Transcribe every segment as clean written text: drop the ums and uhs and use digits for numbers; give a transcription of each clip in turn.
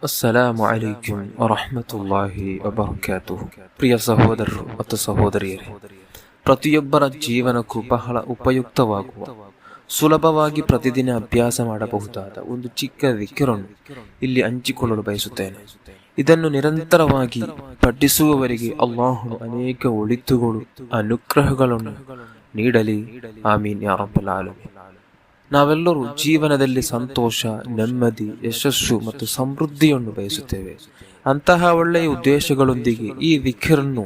ಅಸ್ಸಲಾಮು ಅಲೈಕುಂ ವರಹ್ಮತುಲ್ಲಾಹಿ ವಬರಕಾತುಹು. ಪ್ರಿಯ ಸಹೋದರರು ಮತ್ತು ಸಹೋದರಿಯರೇ, ಪ್ರತಿಯೊಬ್ಬರ ಜೀವನಕ್ಕೂ ಬಹಳ ಉಪಯುಕ್ತವಾಗುವ, ಸುಲಭವಾಗಿ ಪ್ರತಿದಿನ ಅಭ್ಯಾಸ ಮಾಡಬಹುದಾದ ಒಂದು ಚಿಕ್ಕ ದಿಕ್ರನ್ನು ಇಲ್ಲಿ ಹಂಚಿಕೊಳ್ಳಲು ಬಯಸುತ್ತೇನೆ. ಇದನ್ನು ನಿರಂತರವಾಗಿ ಪಠಿಸುವವರಿಗೆ ಅಲ್ಲಾಹನು ಅನೇಕ ಒಳಿತುಗಳು, ಅನುಗ್ರಹಗಳನ್ನು ನೀಡಲಿ. ಆಮೀನ್ ಯಾ ರಬ್ಬಲ್ ಆಲಮೀನ್. ನಾವೆಲ್ಲರೂ ಜೀವನದಲ್ಲಿ ಸಂತೋಷ, ನೆಮ್ಮದಿ, ಯಶಸ್ಸು ಮತ್ತು ಸಮೃದ್ಧಿಯನ್ನು ಬಯಸುತ್ತೇವೆ. ಅಂತಹ ಒಳ್ಳೆಯ ಉದ್ದೇಶಗಳೊಂದಿಗೆ ಈ ದಿಕ್ರನ್ನು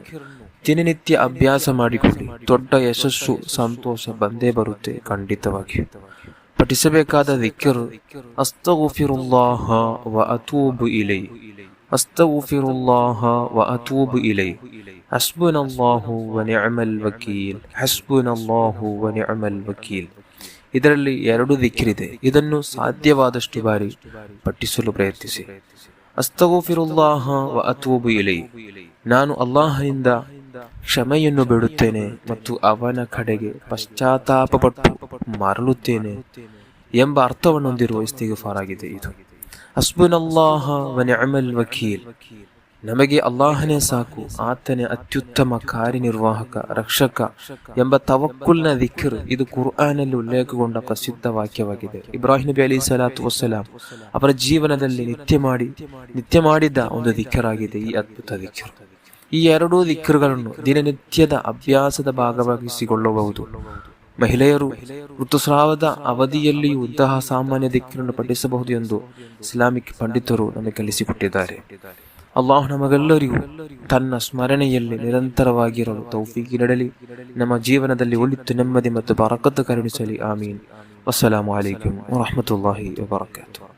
ದಿನನಿತ್ಯ ಅಭ್ಯಾಸ ಮಾಡಿಕೊಳ್ಳಿ. ದೊಡ್ಡ ಯಶಸ್ಸು, ಸಂತೋಷ ಬಂದೇ ಬರುತ್ತೆ ಖಂಡಿತವಾಗಿ. ಪಠಿಸಬೇಕಾದ ದಿಕ್ರ್ ಅಸ್ತಗ್ಫಿರುಲ್ಲಾಹ ವ ಅತೂಬು ಇಲೈ, ಅಸ್ತಗ್ಫಿರುಲ್ಲಾಹ ವ ಅತೂಬು ಇಲೈ, ಹಸ್ಬುನಲ್ಲಾಹು ವ ನಿಅಮಲ್ ವಕೀಲ್, ಹಸ್ಬುನಲ್ಲಾಹು ವ ನಿಅಮಲ್ ವಕೀಲ್. ಇದರಲ್ಲಿ 2 ದಿಕ್ರಿದೆ. ಇದನ್ನು ಸಾಧ್ಯವಾದಷ್ಟು ಬಾರಿ ಪಠಿಸಲು ಪ್ರಯತ್ನಿಸಿ. ಅಸ್ತಗ್ಫಿರುಲ್ಲಾಹ ವ ಅತೂಬು ಇಲೈ, ನಾನು ಅಲ್ಲಾಹನಿಂದ ಕ್ಷಮೆಯನ್ನು ಬೇಡುತ್ತೇನೆ ಮತ್ತು ಅವನ ಕಡೆಗೆ ಪಶ್ಚಾತ್ತಾಪಪಟ್ಟು ಮರಳುತ್ತೇನೆ ಎಂಬ ಅರ್ಥವನ್ನು ಹೊಂದಿರುವ ಇಸ್ತಿಗ್ಫಾರ್ ಆಗಿದೆ ಇದು. ಹಸ್ಬುನಲ್ಲಾಹ ವ ನಿಅಮಲ್ ವಕೀಲ್, ನಮಗೆ ಅಲ್ಲಾಹನೇ ಸಾಕು, ಆತನೇ ಅತ್ಯುತ್ತಮ ಕಾರ್ಯನಿರ್ವಾಹಕ, ರಕ್ಷಕ ಎಂಬ ತವಕ್ಕುಲ್ನ ದಿಕ್ರ್. ಇದು ಕುರ್ಆನಲ್ಲಿ ಉಲ್ಲೇಖಗೊಂಡ ಪ್ರಸಿದ್ಧ ವಾಕ್ಯವಾಗಿದೆ. ಇಬ್ರಾಹಿಂ ನಬಿ ಅಲೈಹಿಸ್ಸಲಾತು ವಸ್ಸಲಾಂ ಅವರ ಜೀವನದಲ್ಲಿ ನಿತ್ಯ ಮಾಡಿದ ಒಂದು ದಿಕ್ರ್ ಆಗಿದೆ ಈ ಅದ್ಭುತ ದಿಕ್ರ್. ಈ 2 ದಿಕ್ರ್ಗಳನ್ನು ದಿನನಿತ್ಯದ ಅಭ್ಯಾಸದ ಭಾಗವಾಗಿಸಿಕೊಳ್ಳಬಹುದು. ಮಹಿಳೆಯರು ಋತುಸ್ರಾವದ ಅವಧಿಯಲ್ಲಿಯೂ ಇಂತಹ ಸಾಮಾನ್ಯ ದಿಕ್ರನ್ನು ಪಠಿಸಬಹುದು ಎಂದು ಇಸ್ಲಾಮಿಕ್ ಪಂಡಿತರು ನಮಗೆ ಕಲಿಸಿಕೊಟ್ಟಿದ್ದಾರೆ. ಅಲ್ಲಾಹ್ ನಮಗೆಲ್ಲರಿಗೂ ತನ್ನ ಸ್ಮರಣೆಯಲ್ಲಿ ನಿರಂತರವಾಗಿರಲು ತೌಫೀಕ್ ನೀಡಲಿ. ನಮ್ಮ ಜೀವನದಲ್ಲಿ ಒಳಿತು, ನೆಮ್ಮದಿ ಮತ್ತು ಬರಕತ್ತು ಕರುಣಿಸಲಿ. ಆಮೀನ್. ಅಸ್ಸಲಾಮು ಅಲೈಕುಂ ವರಹ್ಮತುಲ್ಲಾಹಿ ವಬರಕಾತುಹು.